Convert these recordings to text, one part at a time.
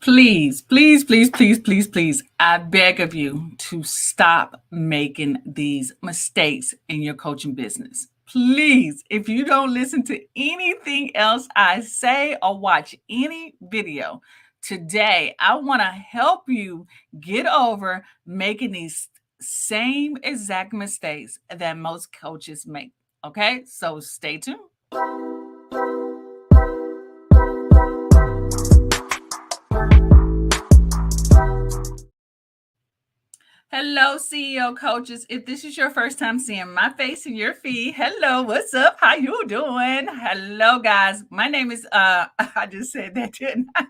Please, please, please, please, please, please, I beg of you to stop making these mistakes in your coaching business. Please, if you don't listen to anything else I say or watch any video, today I want to help you get over making these same exact mistakes that most coaches make. Okay, so stay tuned. Hello, CEO coaches. If this is your first time seeing my face in your feed, hello, what's up? How you doing? Hello, guys. My name is I just said that, didn't I?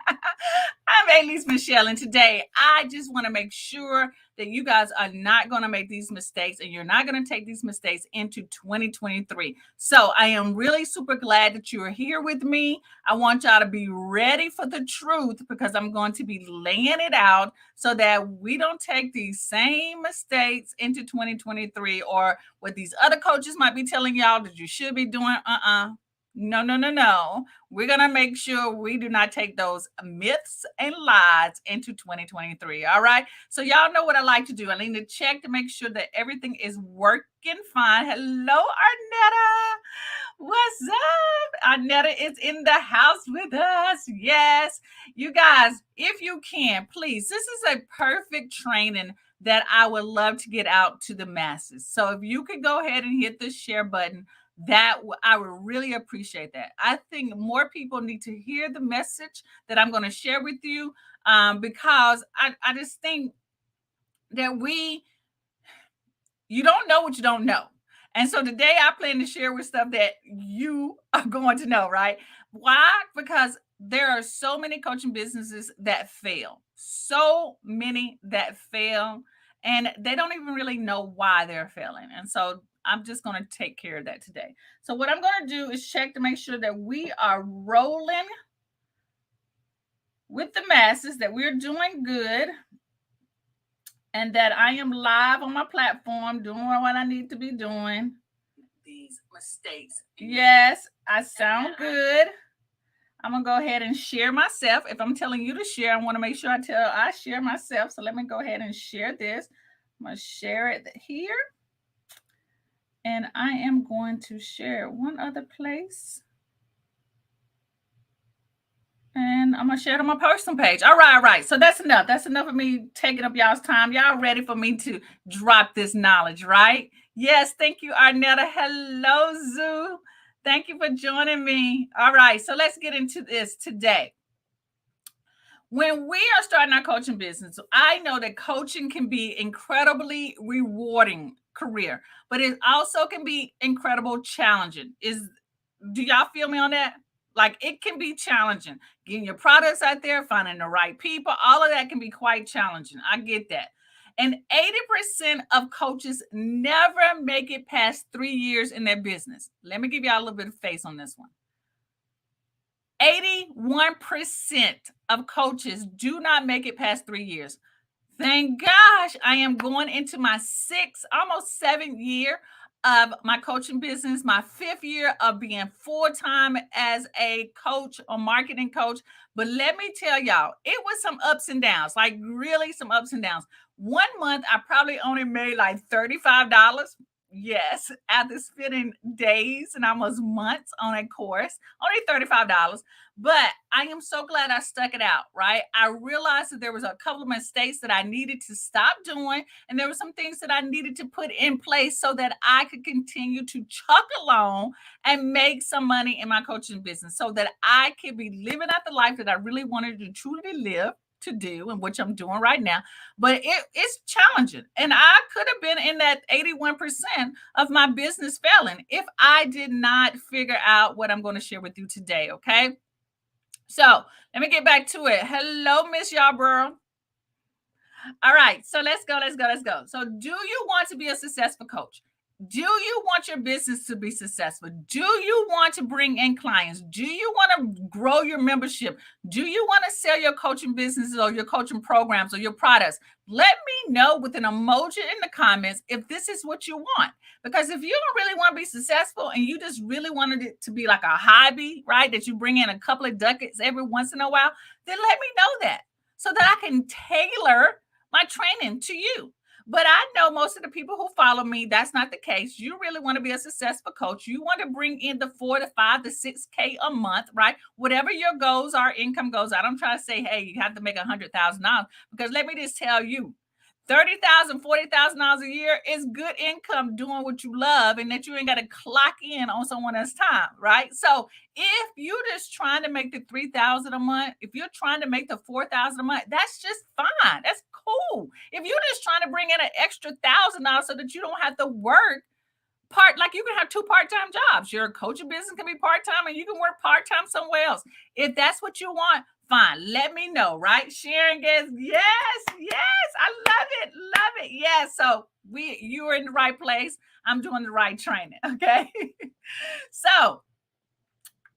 I'm Elise Michelle, and today I just want to make sure that you guys are not going to make these mistakes and you're not going to take these mistakes into 2023. So I am really super glad that you are here with me. I want y'all to be ready for the truth because I'm going to be laying it out so that we don't take these same mistakes into 2023 or what these other coaches might be telling y'all that you should be doing. No, no, no, no. We're going to make sure we do not take those myths and lies into 2023. All right. So, y'all know what I like to do. I need to check to make sure that everything is working fine. Hello, Arnetta. What's up? Arnetta is in the house with us. Yes. You guys, if you can, please, this is a perfect training that I would love to get out to the masses. So, if you could go ahead and hit the share button, I would really appreciate that. I think more people need to hear the message that I'm going to share with you because I just think that you don't know what you don't know. And so today I plan to share with stuff that you are going to know, right? Why? Because there are so many coaching businesses that fail, so many that fail, and they don't even really know why they're failing. And so I'm just going to take care of that today. So what I'm going to do is check to make sure that we are rolling with the masses, that we're doing good, and that I am live on my platform doing what I need to be doing. These mistakes. Yes, I sound good. I'm going to go ahead and share myself. If I'm telling you to share, I want to make sure I share myself. So let me go ahead and share this. I'm going to share it here. And I am going to share one other place. And I'm going to share it on my personal page. All right. So that's enough. That's enough of me taking up y'all's time. Y'all ready for me to drop this knowledge, right? Yes. Thank you, Arnetta. Hello, Zoo. Thank you for joining me. All right. So let's get into this today. When we are starting our coaching business, I know that coaching can be incredibly rewarding career, but it also can be incredible challenging. Do y'all feel me on that? Like it can be challenging getting your products out there, finding the right people. All of that can be quite challenging. I get that. And 80% of coaches never make it past 3 years in their business. Let me give y'all a little bit of face on this one. 81% of coaches do not make it past 3 years. Thank gosh, I am going into my 6th, almost 7th year of my coaching business, my 5th year of being full-time as a coach or marketing coach. But let me tell y'all, it was some ups and downs, like really some ups and downs. One month, I probably only made like $35. Yes, after spending days and almost months on a course, only $35. But I am so glad I stuck it out, right? I realized that there was a couple of mistakes that I needed to stop doing, and there were some things that I needed to put in place so that I could continue to chuck along and make some money in my coaching business so that I could be living out the life that I really wanted to truly live to do, and which I'm doing right now. But it's challenging. And I could have been in that 81% of my business failing if I did not figure out what I'm going to share with you today. Okay. So let me get back to it. Hello, Miss Yarborough. All right. So let's go. So do you want to be a successful coach? Do you want your business to be successful? Do you want to bring in clients? Do you want to grow your membership? Do you want to sell your coaching businesses or your coaching programs or your products? Let me know with an emoji in the comments if this is what you want. Because if you don't really want to be successful and you just really wanted it to be like a hobby, right, that you bring in a couple of ducats every once in a while, then let me know that. so that I can tailor my training to you. But I know most of the people who follow me, that's not the case. You really want to be a successful coach. You want to bring in the 4 to 5 to 6K a month, right? Whatever your goals are, income goals. I don't try to say, hey, you have to make $100,000, because let me just tell you, $30,000, $40,000 a year is good income doing what you love, and that you ain't got to clock in on someone else's time, right? So if you're just trying to make the 3,000 a month, if you're trying to make the 4,000 a month, that's just fine. That's cool. If you're just trying to bring in an extra $1,000 so that you don't have to work like you can have two part-time jobs. Your coaching business can be part-time and you can work part-time somewhere else. If that's what you want, fine. Let me know, right? Sharing is yes, yes. I love it. Love it. Yes. So you're in the right place. I'm doing the right training. Okay. So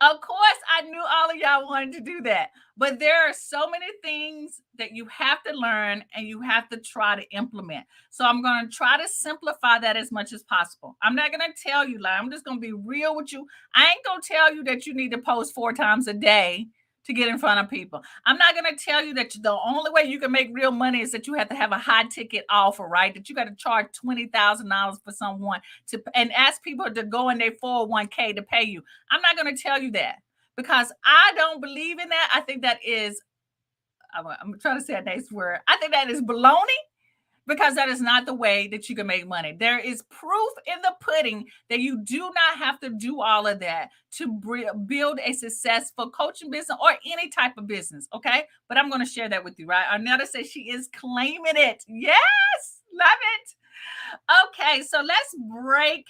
of course, I knew all of y'all wanted to do that, but there are so many things that you have to learn and you have to try to implement. So I'm going to try to simplify that as much as possible. I'm not going to tell you, I'm just going to be real with you. I ain't going to tell you that you need to post 4 times a day to get in front of people. I'm not going to tell you that the only way you can make real money is that you have to have a high ticket offer, right? That you got to charge $20,000 for someone to and ask people to go in their 401k to pay you. I'm not going to tell you that, because I don't believe in that. I think that is, I'm trying to say a nice word. I think that is baloney, because that is not the way that you can make money. There is proof in the pudding that you do not have to do all of that to build a successful coaching business or any type of business. Okay. But I'm going to share that with you, right? Arnetta says she is claiming it. Yes. Love it. Okay. So let's break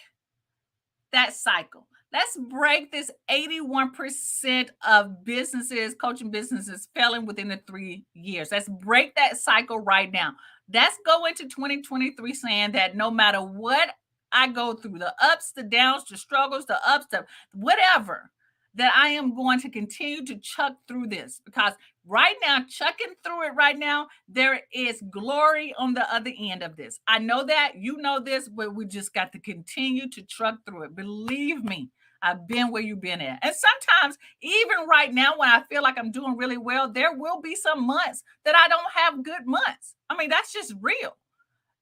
that cycle. Let's break this 81% of businesses, coaching businesses, failing within the 3 years. Let's break that cycle right now. Let's go into 2023 saying that no matter what I go through, the ups, the downs, the struggles, the ups, the whatever, that I am going to continue to chuck through this, because right now, chucking through it right now, there is glory on the other end of this. I know that, you know this, but we just got to continue to truck through it. Believe me, I've been where you've been at. And sometimes, even right now, when I feel like I'm doing really well, there will be some months that I don't have good months. I mean, that's just real.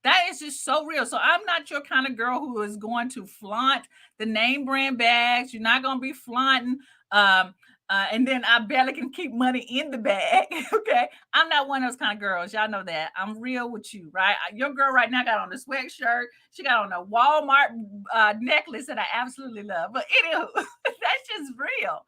That is just so real. So I'm not your kind of girl who is going to flaunt the name brand bags. You're not going to be flaunting. And then I barely can keep money in the bag. Okay. I'm not one of those kind of girls. Y'all know that. I'm real with you, right? Your girl right now got on a sweatshirt. She got on a Walmart necklace that I absolutely love. But anywho, that's just real.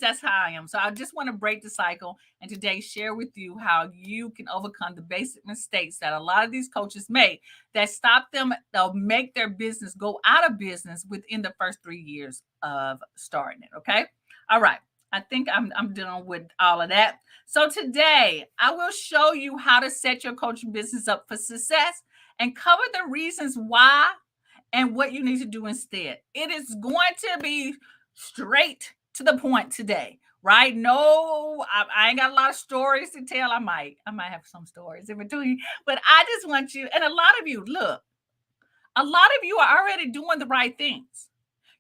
That's how I am. So I just want to break the cycle and today share with you how you can overcome the basic mistakes that a lot of these coaches make that stop them. They'll make their business go out of business within the first 3 years of starting it. Okay. All right. I think I'm done with all of that. So today I will show you how to set your coaching business up for success and cover the reasons why and what you need to do instead. It is going to be straight to the point today, right? No, I ain't got a lot of stories to tell. I might have some stories in between, but I just want you, and a lot of you, look, a lot of you are already doing the right things.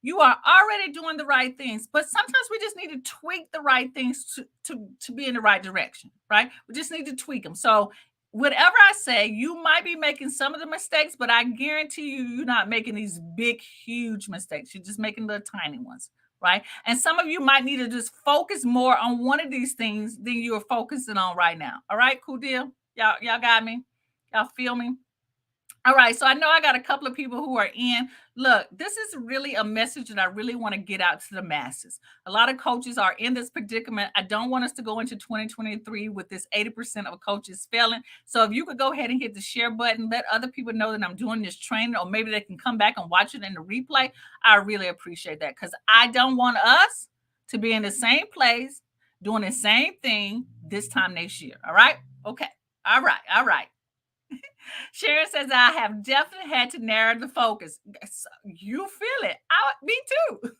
You are already doing the right things, but sometimes we just need to tweak the right things to be in the right direction, right? We just need to tweak them. So whatever I say, you might be making some of the mistakes, but I guarantee you, you're not making these big, huge mistakes. You're just making the tiny ones, right? And some of you might need to just focus more on one of these things than you're focusing on right now. All right, cool deal. Y'all got me? Y'all feel me? All right, so I know I got a couple of people who are in. Look, this is really a message that I really want to get out to the masses. A lot of coaches are in this predicament. I don't want us to go into 2023 with this 80% of coaches failing. So if you could go ahead and hit the share button, let other people know that I'm doing this training, or maybe they can come back and watch it in the replay. I really appreciate that, because I don't want us to be in the same place doing the same thing this time next year. All right? Okay. All right. All right. Sharon says, I have definitely had to narrow the focus. You feel it. Me too.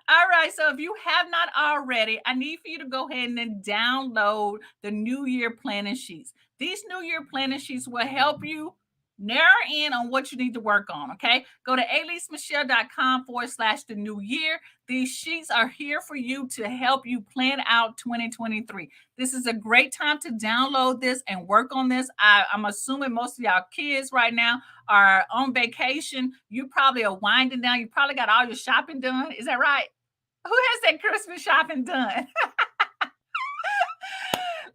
All right. So if you have not already, I need for you to go ahead and then download the New Year planning sheets. These New Year planning sheets will help you Narrow in on what you need to work on. Okay. Go to @aleasemichelle.com/the new year. These sheets are here for you to help you plan out 2023. This is a great time to download this and work on this. I'm assuming most of y'all kids right now are on vacation. You probably are winding down. You probably got all your shopping done. Is that right? Who has that Christmas shopping done?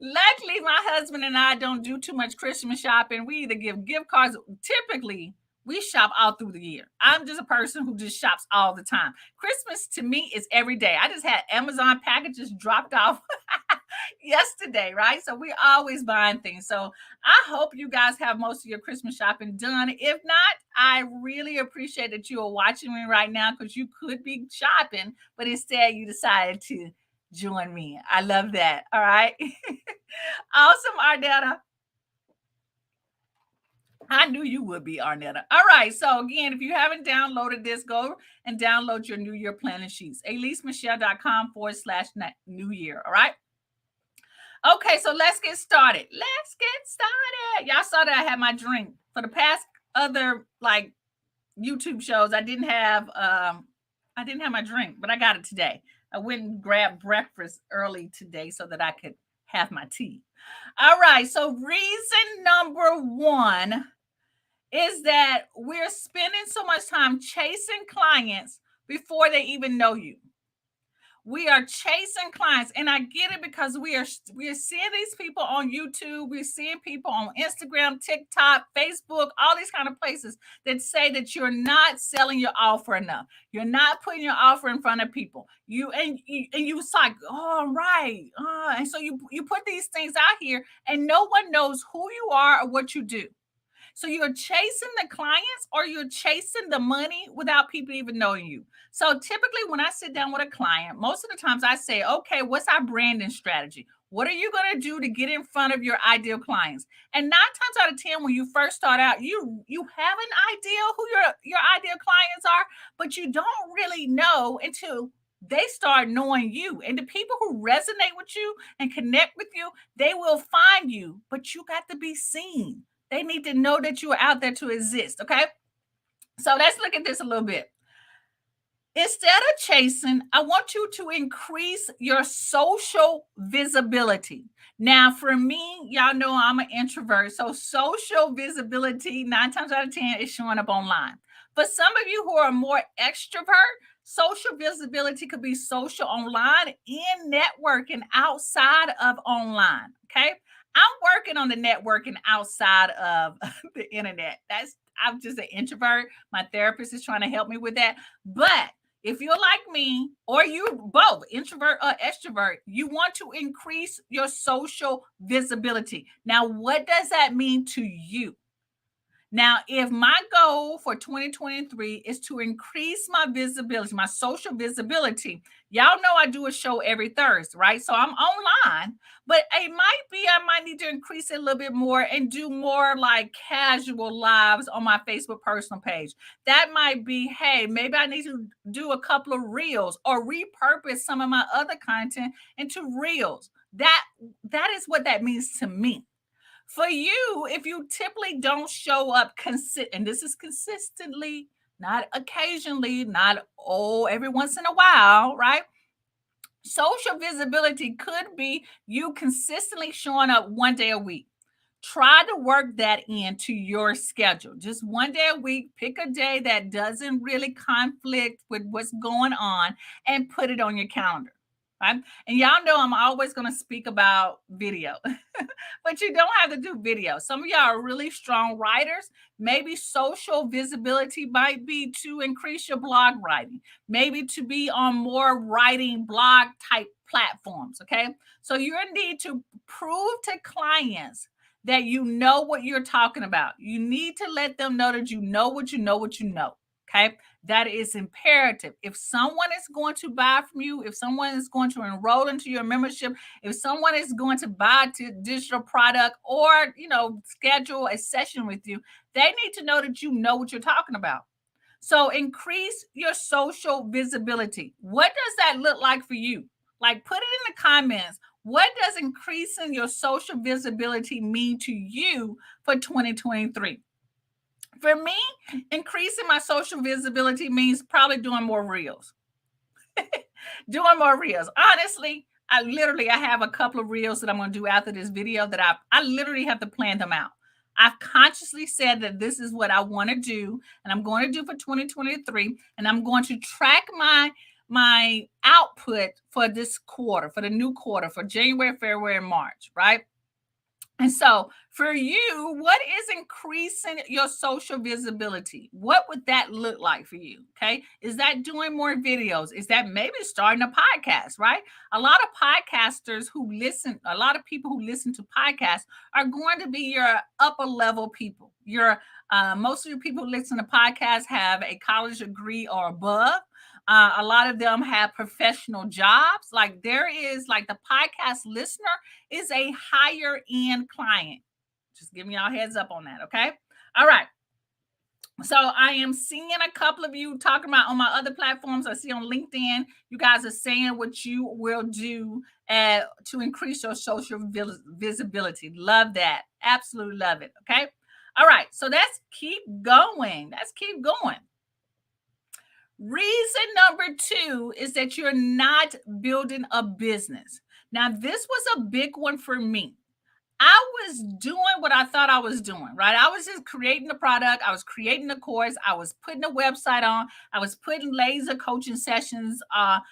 Luckily, my husband and I don't do too much Christmas shopping. We either give gift cards. Typically, we shop all through the year. I'm just a person who just shops all the time. Christmas to me is every day. I just had Amazon packages dropped off yesterday, right? So we're always buying things. So I hope you guys have most of your Christmas shopping done. If not, I really appreciate that you are watching me right now, because you could be shopping, but instead you decided to join me. I love that. All right. Awesome, Arnetta. I knew you would be, Arnetta. All right. So again, if you haven't downloaded this, go and download your New Year planning sheets. @aleasemichelle.com/new year. All right. Okay, so let's get started. Let's get started. Y'all saw that I had my drink. For the past other like YouTube shows, I didn't have my drink, but I got it today. I went and grabbed breakfast early today so that I could have my tea. All right, so reason number 1 is that we're spending so much time chasing clients before they even know you. We are chasing clients, and I get it, because we are seeing these people on YouTube, we're seeing people on Instagram, TikTok, Facebook, all these kind of places that say that you're not selling your offer enough. You're not putting your offer in front of people. You it's like, oh, right, and so you put these things out here, and no one knows who you are or what you do. So you're chasing the clients, or you're chasing the money without people even knowing you. So typically, when I sit down with a client, most of the times I say, okay, what's our branding strategy? What are you going to do to get in front of your ideal clients? And 9 times out of 10, when you first start out, you have an idea who your ideal clients are, but you don't really know until they start knowing you. And the people who resonate with you and connect with you, they will find you, but you got to be seen. They need to know that you are out there to exist. Okay. So let's look at this a little bit. Instead of chasing, I want you to increase your social visibility. Now, for me, y'all know I'm an introvert. So social visibility, 9 times out of 10, is showing up online. For some of you who are more extrovert, social visibility could be social online and networking outside of online. Okay. I'm working on the networking outside of the internet. I'm just an introvert. My therapist is trying to help me with that. But if you're like me, or you both introvert or extrovert, you want to increase your social visibility. Now, what does that mean to you? Now, if my goal for 2023 is to increase my visibility, my social visibility, y'all know I do a show every Thursday, right? So I'm online, but it might be I might need to increase it a little bit more and do more like casual lives on my Facebook personal page. That might be, hey, maybe I need to do a couple of reels or repurpose some of my other content into reels. That is what that means to me. For you, if you typically don't show up and this is consistently, not occasionally, not every once in a while, right? Social visibility could be you consistently showing up 1 day a week. Try to work that into your schedule. Just 1 day a week, pick a day that doesn't really conflict with what's going on and put it on your calendar. Right? And y'all know I'm always going to speak about video, but you don't have to do video. Some of y'all are really strong writers. Maybe social visibility might be to increase your blog writing, maybe to be on more writing blog type platforms. Okay. So you need to prove to clients that you know what you're talking about. You need to let them know that you know what you know what you know. Okay. That is imperative. If someone is going to buy from you, if someone is going to enroll into your membership, if someone is going to buy a digital product or, schedule a session with you, they need to know that you know what you're talking about. So increase your social visibility. What does that look like for you? Like, put it in the comments. What does increasing your social visibility mean to you for 2023? For me, increasing my social visibility means probably doing more reels. Doing more reels. Honestly, I have a couple of reels that I'm going to do after this video that I literally have to plan them out. I've consciously said that this is what I want to do, and I'm going to do for 2023, and I'm going to track my output for this quarter, for the new quarter, for January, February, and March, right? And so, for you, what is increasing your social visibility? What would that look like for you? Okay. Is that doing more videos? Is that maybe starting a podcast, right? A lot of podcasters who listen, a lot of people who listen to podcasts are going to be your upper level people. Most of your people who listen to podcasts have a college degree or above. A lot of them have professional jobs. Like there is like the podcast listener is a higher end client. Just giving y'all heads up on that. Okay. All right. So I am seeing a couple of you talking about on my other platforms. I see on LinkedIn, you guys are saying what you will do to increase your social visibility. Love that. Absolutely love it. Okay. All right. So let's keep going. Let's keep going. Reason number 2 is that you're not building a business. Now, this was a big one for me. I was doing what I thought I was doing, right? I was just creating the product. I was creating the course. I was putting a website on. I was putting laser coaching sessions on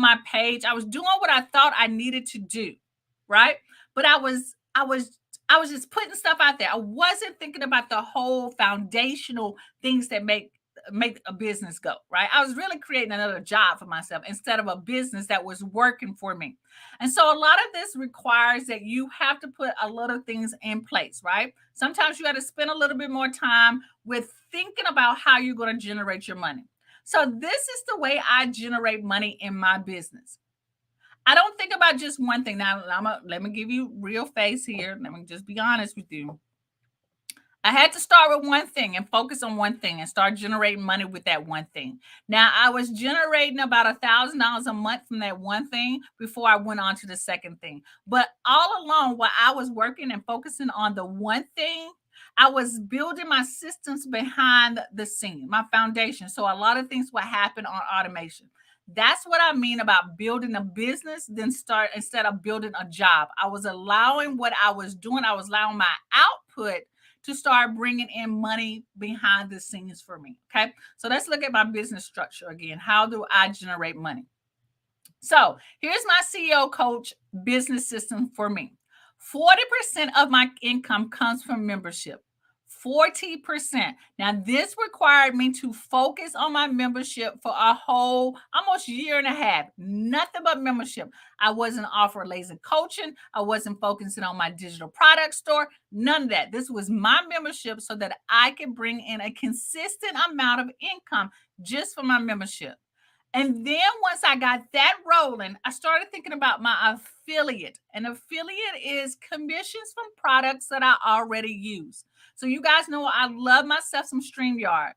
my page. I was doing what I thought I needed to do, right? But I was just putting stuff out there. I wasn't thinking about the whole foundational things that make a business go, right? I was really creating another job for myself instead of a business that was working for me. And so a lot of this requires that you have to put a lot of things in place, right? Sometimes you got to spend a little bit more time with thinking about how you're going to generate your money. So this is the way I generate money in my business. I don't think about just one thing. Now, let me give you real face here. Let me just be honest with you. I had to start with one thing and focus on one thing and start generating money with that one thing. Now, I was generating about $1,000 a month from that one thing before I went on to the second thing. But all along, while I was working and focusing on the one thing, I was building my systems behind the scene, my foundation. So a lot of things will happen on automation. That's what I mean about building a business, then start instead of building a job. I was allowing what I was doing, I was allowing my output to start bringing in money behind the scenes for me. Okay. So let's look at my business structure again. How do I generate money? So here's my CEO coach business system for me. 40% of my income comes from membership. 40%. Now, this required me to focus on my membership for a whole almost year and a half. Nothing but membership. I wasn't offering laser coaching. I wasn't focusing on my digital product store. None of that. This was my membership so that I could bring in a consistent amount of income just for my membership. And then once I got that rolling, I started thinking about my affiliate. An affiliate is commissions from products that I already use. So you guys know I love myself some StreamYard.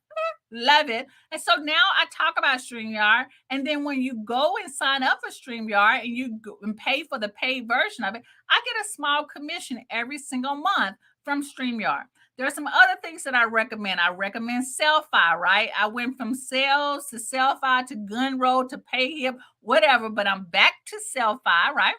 Love it. And so now I talk about StreamYard. And then when you go and sign up for StreamYard and you go and pay for the paid version of it, I get a small commission every single month from StreamYard. There are some other things that I recommend. I recommend Sellfy, right? I went from Sales to Sellfy to Gunroad to Payhip, whatever, but I'm back to Sellfy, right?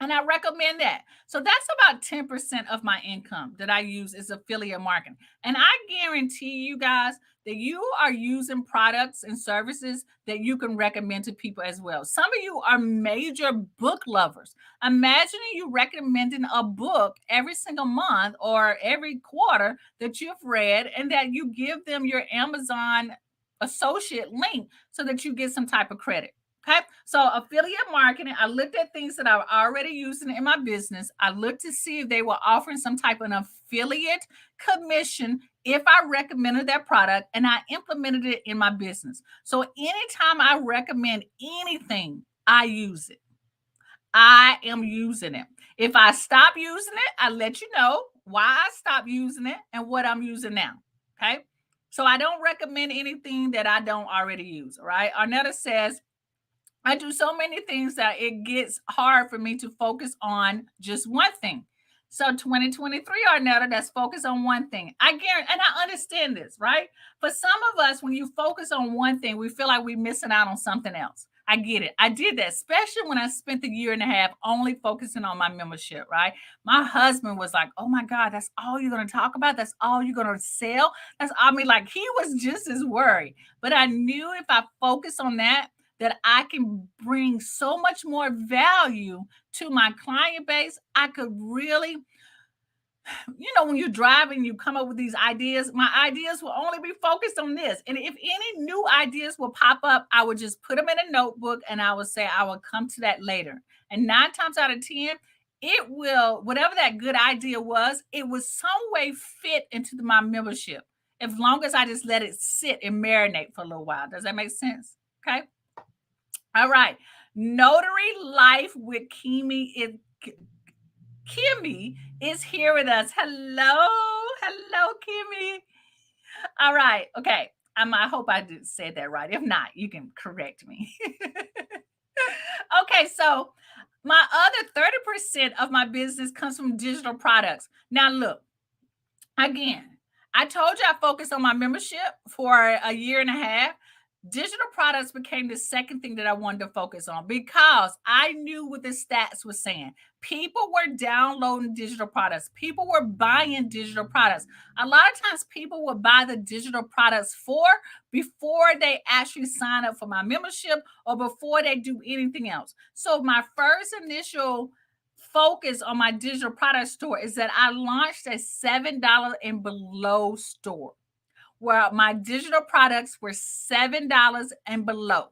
And I recommend that. So that's about 10% of my income that I use is affiliate marketing. And I guarantee you guys that you are using products and services that you can recommend to people as well. Some of you are major book lovers. Imagine you recommending a book every single month or every quarter that you've read and that you give them your Amazon associate link so that you get some type of credit. Okay. So affiliate marketing, I looked at things that I'm already using in my business. I looked to see if they were offering some type of affiliate commission if I recommended that product and I implemented it in my business. So anytime I recommend anything, I use it. I am using it. If I stop using it, I let you know why I stopped using it and what I'm using now. Okay. So I don't recommend anything that I don't already use. All right. Arnetta says, I do so many things that it gets hard for me to focus on just one thing. So 2023, Arnetta, that's focused on one thing. I guarantee, and I understand this, right? For some of us, when you focus on one thing, we feel like we're missing out on something else. I get it. I did that, especially when I spent the year and a half only focusing on my membership, right? My husband was like, "Oh my God, that's all you're going to talk about? That's all you're going to sell?" I mean, like he was just as worried. But I knew if I focus on that, that I can bring so much more value to my client base. I could really, when you're driving, you come up with these ideas. My ideas will only be focused on this. And if any new ideas will pop up, I would just put them in a notebook and I would say, I will come to that later. And 9 times out of 10, it will, whatever that good idea was, it was some way fit into my membership. As long as I just let it sit and marinate for a little while. Does that make sense? Okay. All right. Notary Life with Kimmy is here with us. Hello. Hello, Kimmy. All right. Okay. I hope I did say that right. If not, you can correct me. Okay. So, my other 30% of my business comes from digital products. Now, look, again, I told you I focused on my membership for a year and a half. Digital products became the second thing that I wanted to focus on because I knew what the stats were saying. People were downloading digital products, people were buying digital products. A lot of times, people will buy the digital products before they actually sign up for my membership or before they do anything else. So, my first initial focus on my digital product store is that I launched a $7 and below store where my digital products were $7 and below.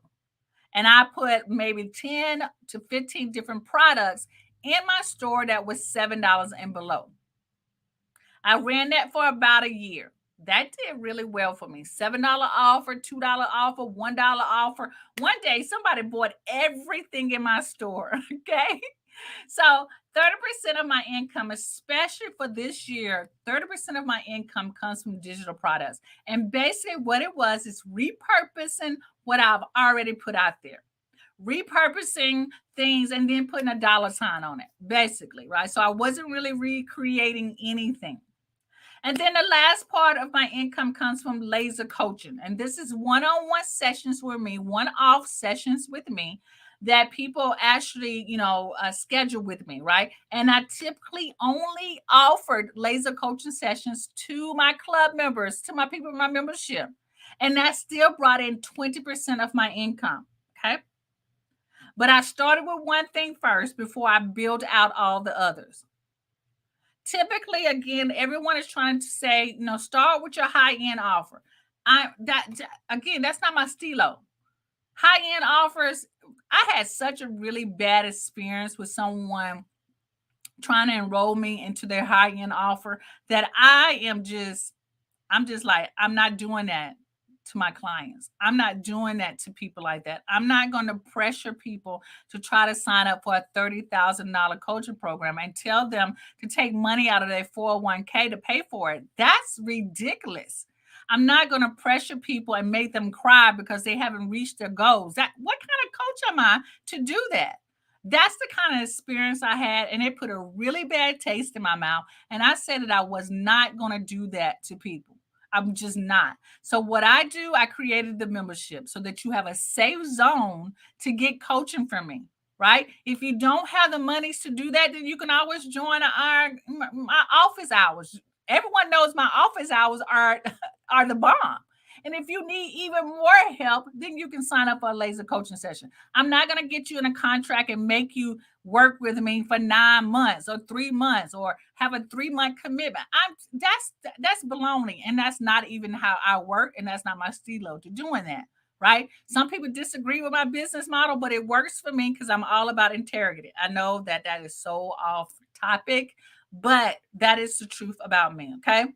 And I put maybe 10 to 15 different products in my store that was $7 and below. I ran that for about a year. That did really well for me. $7 offer, $2 offer, $1 offer. One day somebody bought everything in my store. Okay. So 30% of my income, especially for this year, 30% of my income comes from digital products. And basically, what it was is repurposing what I've already put out there, repurposing things and then putting a dollar sign on it, basically, right? So I wasn't really recreating anything. And then the last part of my income comes from laser coaching. And this is one-on-one sessions with me, one-off sessions with me that people actually, schedule with me, right? And I typically only offered laser coaching sessions to my club members, to my people in my membership. And that still brought in 20% of my income. Okay. But I started with one thing first before I build out all the others. Typically, again, everyone is trying to say, start with your high-end offer. That's not my stilo. High-end offers, I had such a really bad experience with someone trying to enroll me into their high-end offer that I'm just like, I'm not doing that to my clients. I'm not doing that to people like that. I'm not going to pressure people to try to sign up for a $30,000 coaching program and tell them to take money out of their 401k to pay for it. That's ridiculous. I'm not going to pressure people and make them cry because they haven't reached their goals. What kind of coach am I to do that? That's the kind of experience I had, and it put a really bad taste in my mouth. And I said that I was not going to do that to people. I'm just not. So what I do, I created the membership so that you have a safe zone to get coaching from me, right? If you don't have the monies to do that, then you can always join my office hours. Everyone knows my office hours are the bomb. And if you need even more help, then you can sign up for a laser coaching session. I'm not going to get you in a contract and make you work with me for 9 months or 3 months or have a 3-month commitment. That's baloney, and that's not even how I work, and that's not my stilo to doing that. Right? Some people disagree with my business model, but it works for me because I'm all about integrity. I know that is so off topic, but that is the truth about me. Okay.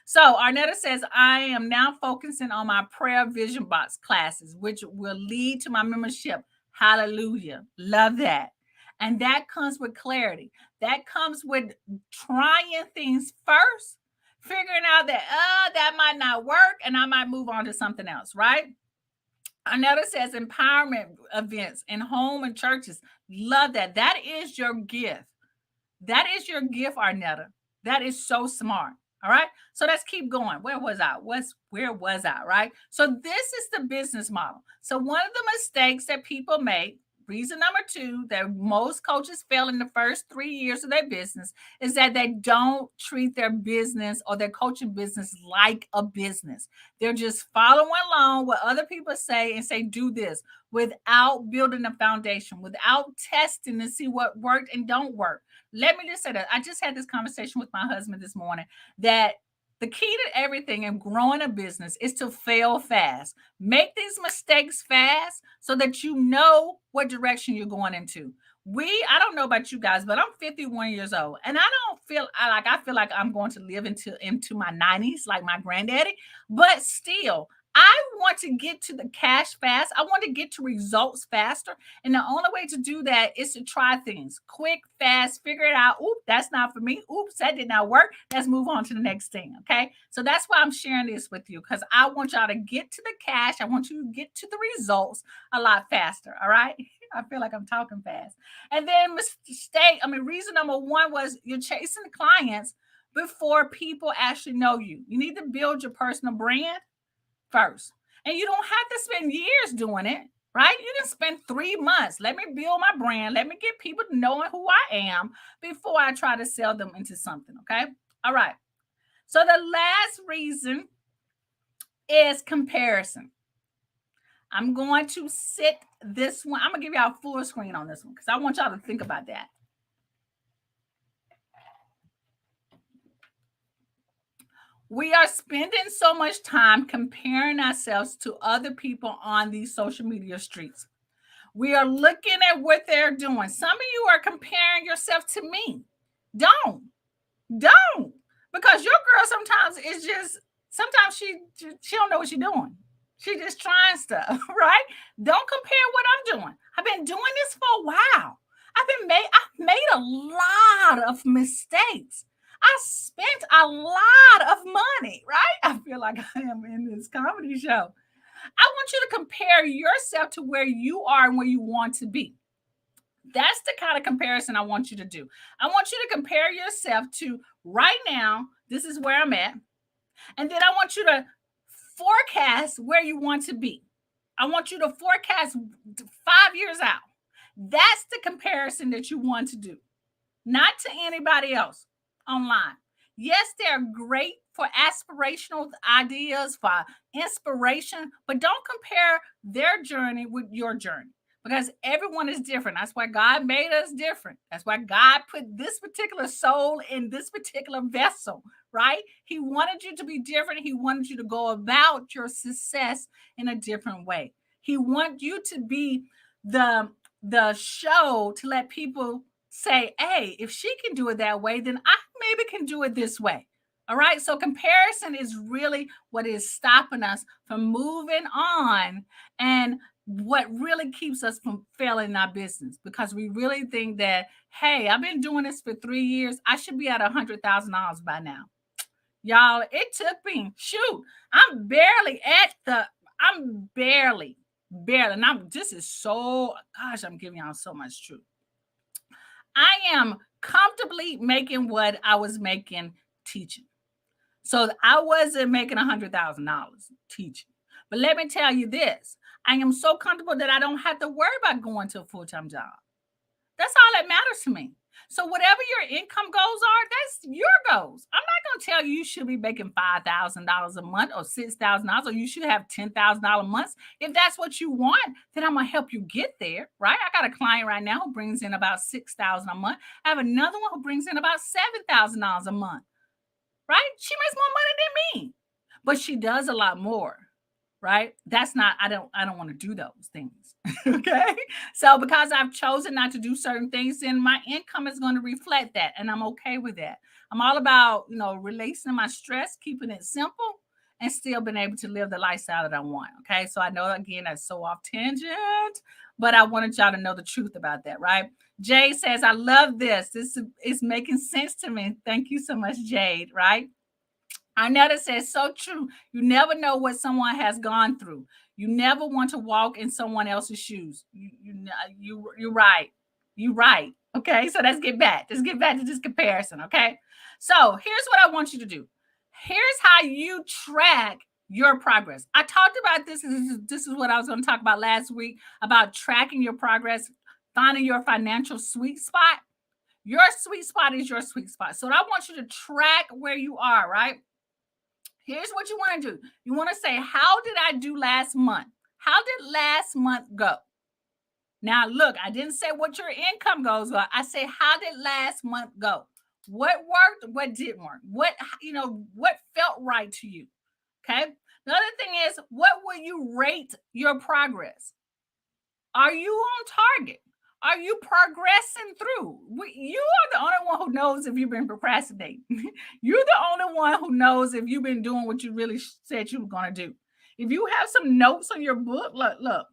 So Arnetta says, I am now focusing on my prayer vision box classes, which will lead to my membership. Hallelujah. Love that. And that comes with clarity. That comes with trying things first, figuring out that that might not work and I might move on to something else, right? Arnetta says empowerment events in home and churches. Love that. That is your gift. That is your gift, Arnetta. That is so smart. All right. So let's keep going. Where was I? Where was I? Right. So this is the business model. So one of the mistakes that people make, reason number two, that most coaches fail in the first 3 years of their business, is that they don't treat their business or their coaching business like a business. They're just following along what other people say and say, do this, without building a foundation, without testing to see what worked and don't work. Let me just say that I just had this conversation with my husband this morning, that the key to everything in growing a business is to fail fast. Make these mistakes fast so that you know what direction you're going into. I don't know about you guys, but I'm 51 years old, and I feel like I'm going to live into my 90s like my granddaddy, but still I want to get to the cash fast. I want to get to results faster. And the only way to do that is to try things quick, fast, figure it out. Oops, that's not for me. Oops, that did not work. Let's move on to the next thing. Okay. So that's why I'm sharing this with you, because I want y'all to get to the cash. I want you to get to the results a lot faster. All right. I feel like I'm talking fast. And then reason number one was you're chasing clients before people actually know you. You need to build your personal brand first. And you don't have to spend years doing it, right? You can spend 3 months. Let me build my brand. Let me get people knowing who I am before I try to sell them into something. Okay. All right. So the last reason is comparison. I'm going to sit this one. I'm going to give y'all full screen on this one because I want y'all to think about that. We are spending so much time comparing ourselves to other people on these social media streets. We are looking at what they're doing. Some of you are comparing yourself to me. Don't. Because your girl sometimes she don't know what she's doing. She just trying stuff, right? Don't compare what I'm doing. I've been doing this for a while. I've made a lot of mistakes. I spent a lot of money, right? I feel like I am in this comedy show. I want you to compare yourself to where you are and where you want to be. That's the kind of comparison I want you to do. I want you to compare yourself to right now, this is where I'm at. And then I want you to forecast where you want to be. I want you to forecast 5 years out. That's the comparison that you want to do, not to anybody else online. Yes, they're great for aspirational ideas, for inspiration, but don't compare their journey with your journey, because everyone is different. That's why God made us different. That's why God put this particular soul in this particular vessel, right? He wanted you to be different. He wanted you to go about your success in a different way. He wants you to be the show to let people say, hey, if she can do it that way, then I maybe can do it this way. All right. So comparison is really what is stopping us from moving on, and what really keeps us from failing in our business, because we really think that, hey, I've been doing this for 3 years. I should be at $100,000 by now. Y'all, it took me, I'm barely at I'm barely. And this is so, gosh, I'm giving y'all so much truth. I am comfortably making what I was making teaching. So I wasn't making $100,000 teaching. But let me tell you this, I am so comfortable that I don't have to worry about going to a full-time job. That's all that matters to me. So whatever your income goals are, that's your goals. I'm not going to tell you should be making $5,000 a month or $6,000, or you should have $10,000 months. If that's what you want, then I'm going to help you get there, right? I got a client right now who brings in about $6,000 a month. I have another one who brings in about $7,000 a month, right? She makes more money than me, but she does a lot more, right? That's not, I don't want to do those things. Okay. So because I've chosen not to do certain things, then my income is going to reflect that. And I'm okay with that. I'm all about, releasing my stress, keeping it simple, and still being able to live the lifestyle that I want. Okay. So I know, again, that's so off tangent, but I wanted y'all to know the truth about that, right? Jade says, I love this. This is making sense to me. Thank you so much, Jade, right? Arnetta says, so true. You never know what someone has gone through. You never want to walk in someone else's shoes. You're right. You right. Okay. So let's get back. Let's get back to this comparison. Okay. So here's what I want you to do. Here's how you track your progress. I talked about this. This is what I was going to talk about last week about tracking your progress, finding your financial sweet spot. Your sweet spot is your sweet spot. So I want you to track where you are, right? Here's what you want to do. You want to say, how did I do last month? How did last month go? Now, look, I didn't say what your income goes on. I say, how did last month go? What worked? What didn't work? What felt right to you? Okay. The other thing is, what will you rate your progress? Are you on target? Are you progressing through? You are the only one who knows if you've been procrastinating. You're the only one who knows if you've been doing what you really said you were going to do. If you have some notes on your book, look,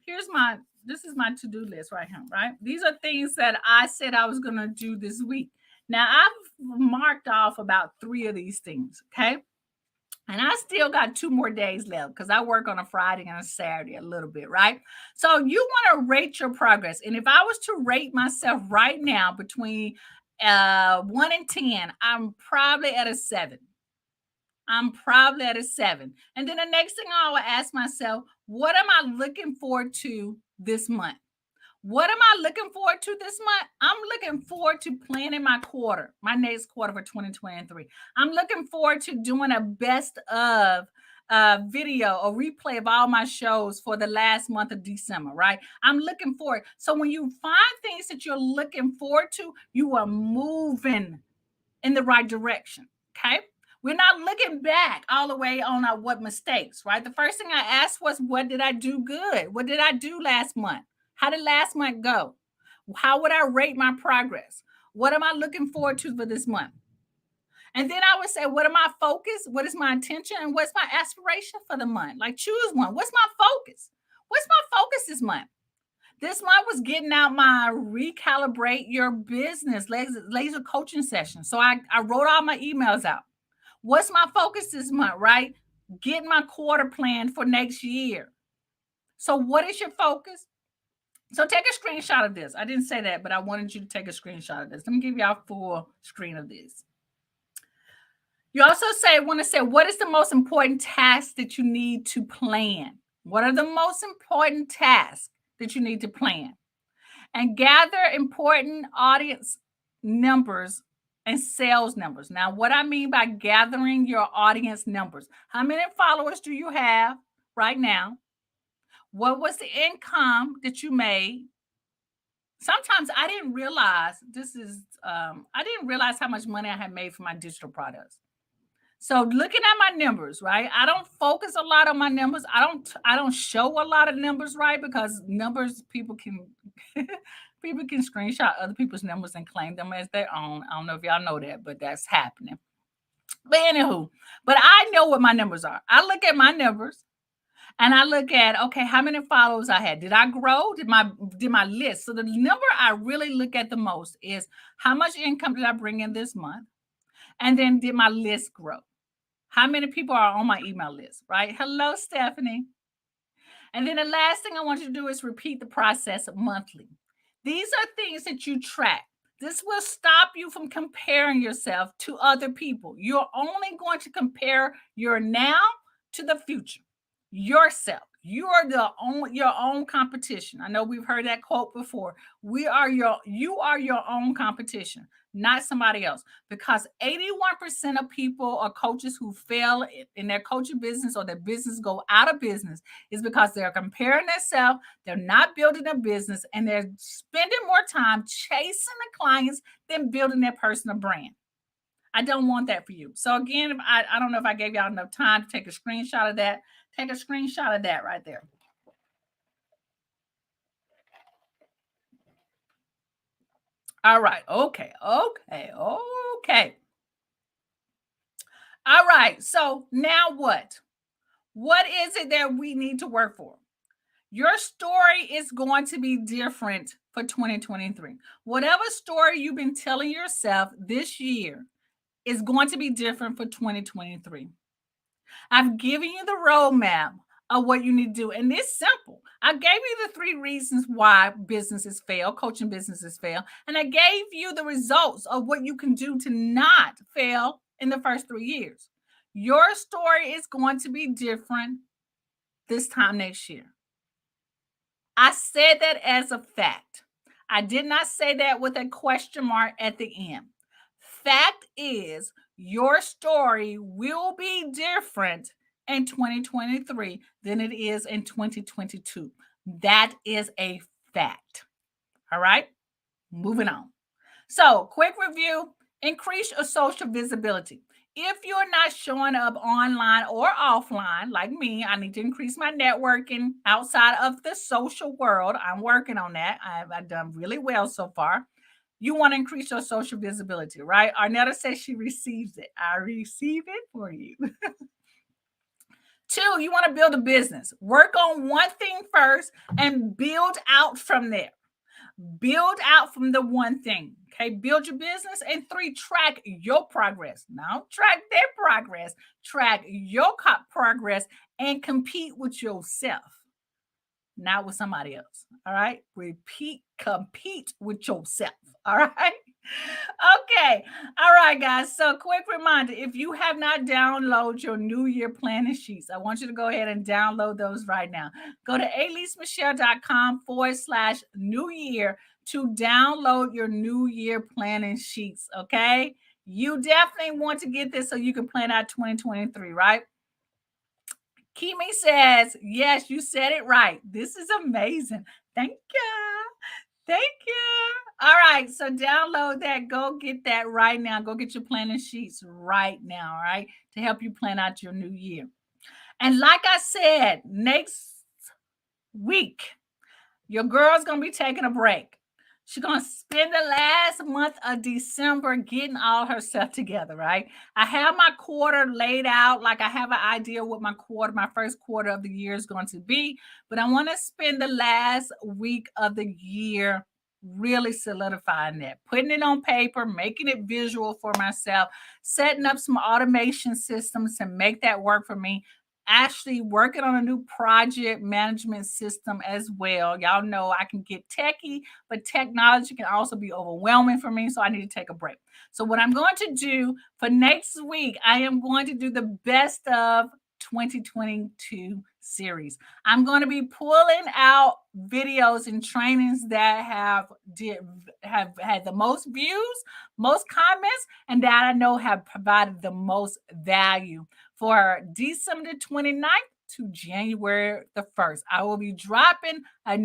this is my to-do list right here, right? These are things that I said I was going to do this week. Now, I've marked off about 3 of these things, okay? And I still got 2 more days left because I work on a Friday and a Saturday a little bit, right? So you want to rate your progress. And if I was to rate myself right now between 1 and 10, I'm probably at a 7. I'm probably at a 7. And then the next thing I will ask myself, what am I looking forward to this month? What am I looking forward to this month? I'm looking forward to planning my next quarter for 2023. I'm looking forward to doing a best of video or replay of all my shows for the last month of December, right? I'm looking forward. So when you find things that you're looking forward to, you are moving in the right direction, okay? We're not looking back all the way on our what mistakes, right? The first thing I asked was, what did I do good? What did I do last month? How did last month go? How would I rate my progress? What am I looking forward to for this month? And then I would say, what am I focused? What is my intention? And what's my aspiration for the month? Like, choose one. What's my focus? What's my focus this month? This month was getting out my recalibrate your business laser coaching session. So I wrote all my emails out. What's my focus this month, right? Getting my quarter plan for next year. So what is your focus? So take a screenshot of this. I didn't say that, but I wanted you to take a screenshot of this. Let me give y'all a full screen of this. You also want to say, what is the most important task that you need to plan? What are the most important tasks that you need to plan? And gather important audience numbers and sales numbers. Now, what I mean by gathering your audience numbers, how many followers do you have right now? What was the income that you made? Sometimes I didn't realize I didn't realize how much money I had made for my digital products. So looking at my numbers, right? I don't focus a lot on my numbers. I don't show a lot of numbers, right? Because numbers people can people can screenshot other people's numbers and claim them as their own. I don't know if y'all know that, but that's happening. But anywho, but I know what my numbers are. I look at my numbers and I look at, okay, how many followers I had. Did I grow? Did my list? So the number I really look at the most is how much income did I bring in this month? And then did my list grow? How many people are on my email list, right? Hello, Stephanie. And then the last thing I want you to do is repeat the process monthly. These are things that you track. This will stop you from comparing yourself to other people. You're only going to compare your now to the future. Yourself. You are your own competition. I know we've heard that quote before. You are your own competition, not somebody else. Because 81% of people or coaches who fail in their coaching business or their business go out of business is because they're comparing themselves, they're not building a business, and they're spending more time chasing the clients than building their personal brand. I don't want that for you. So again, I don't know if I gave y'all enough time to take a screenshot of that. Take a screenshot of that right there. All right. Okay. All right. So now what? What is it that we need to work for? Your story is going to be different for 2023. Whatever story you've been telling yourself this year is going to be different for 2023. I've given you the roadmap of what you need to do. And it's simple. I gave you the 3 reasons why businesses fail, coaching businesses fail. And I gave you the results of what you can do to not fail in the first 3 years. Your story is going to be different this time next year. I said that as a fact. I did not say that with a question mark at the end. Fact is, your story will be different in 2023 than it is in 2022. That is a fact. All right, moving on. So, quick review: increase your social visibility. If you're not showing up online or offline, like me, I need to increase my networking outside of the social world. I'm working on that. I've done really well so far. You want to increase your social visibility, right? Arnetta says she receives it. I receive it for you. 2, you want to build a business. Work on one thing first and build out from there. Build out from the one thing. Okay, build your business. And 3, track your progress. Now, track their progress, track your progress, and compete with yourself, not with somebody else. All right, compete with yourself. All right. Okay. All right, guys. So, quick reminder: if you have not downloaded your New Year planning sheets, I want you to go ahead and download those right now. Go to @LeeSmichelle.com/New Year to download your New Year planning sheets. Okay. You definitely want to get this so you can plan out 2023, right? Kimi says, yes, you said it right. This is amazing. Thank you. Thank you. All right. So download that. Go get that right now. Go get your planning sheets right now. All right. To help you plan out your new year. And like I said, next week, your girl's going to be taking a break. She's going to spend the last month of December getting all her stuff together, right? I have my quarter laid out. Like I have an idea what my first quarter of the year is going to be. But I want to spend the last week of the year really solidifying that, putting it on paper, making it visual for myself, setting up some automation systems to make that work for me, actually working on a new project management system as well. Y'all know I can get techie, but technology can also be overwhelming for me. So I need to take a break. So what I'm going to do for next week, I am going to do the best of 2022 series. I'm going to be pulling out videos and trainings that have had the most views, most comments, and that I know have provided the most value. For December 29th to January the 1st, I will be dropping a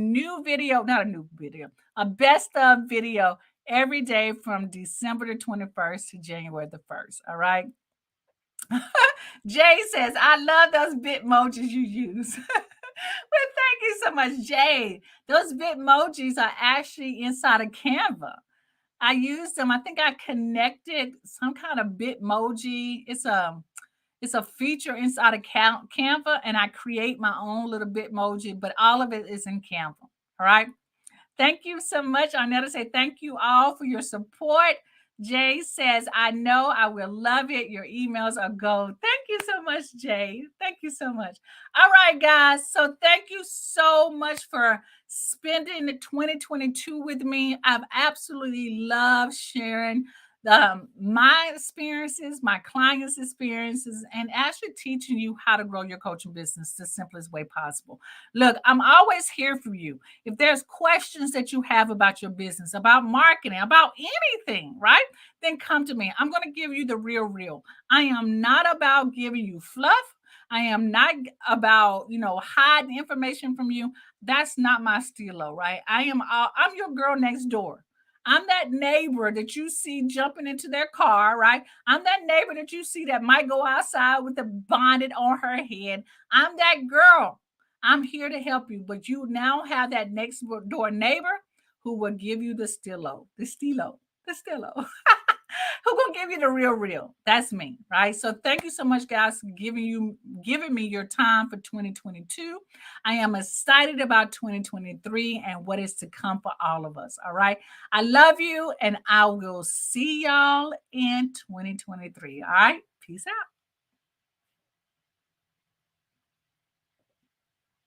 best of video every day from December the 21st to January the 1st. All right. Jay says, I love those Bitmojis you use. Well, thank you so much, Jay. Those Bitmojis are actually inside of Canva. I used them. I think I connected some kind of Bitmoji. It's a feature inside of Canva, and I create my own little Bitmoji, but all of it is in Canva. All right. Thank you so much. Arnetta say thank you all for your support. Jay says, I know I will love it. Your emails are gold. Thank you so much, Jay. Thank you so much. All right, guys. So thank you so much for spending the 2022 with me. I've absolutely loved sharing my experiences, my clients' experiences, and actually teaching you how to grow your coaching business the simplest way possible. Look, I'm always here for you. If there's questions that you have about your business, about marketing, about anything, right? Then come to me. I'm going to give you the real. I am not about giving you fluff. I am not about, hiding information from you. That's not my stilo, right? I'm your girl next door. I'm that neighbor that you see jumping into their car, right? I'm that neighbor that you see that might go outside with a bonnet on her head. I'm that girl. I'm here to help you, but you now have that next door neighbor who will give you the stilo. Who gonna give you the real? That's me, right? So thank you so much, guys, for giving me your time for 2022. I am excited about 2023 and what is to come for all of us. All right. I love you, and I will see y'all in 2023. All right. Peace out.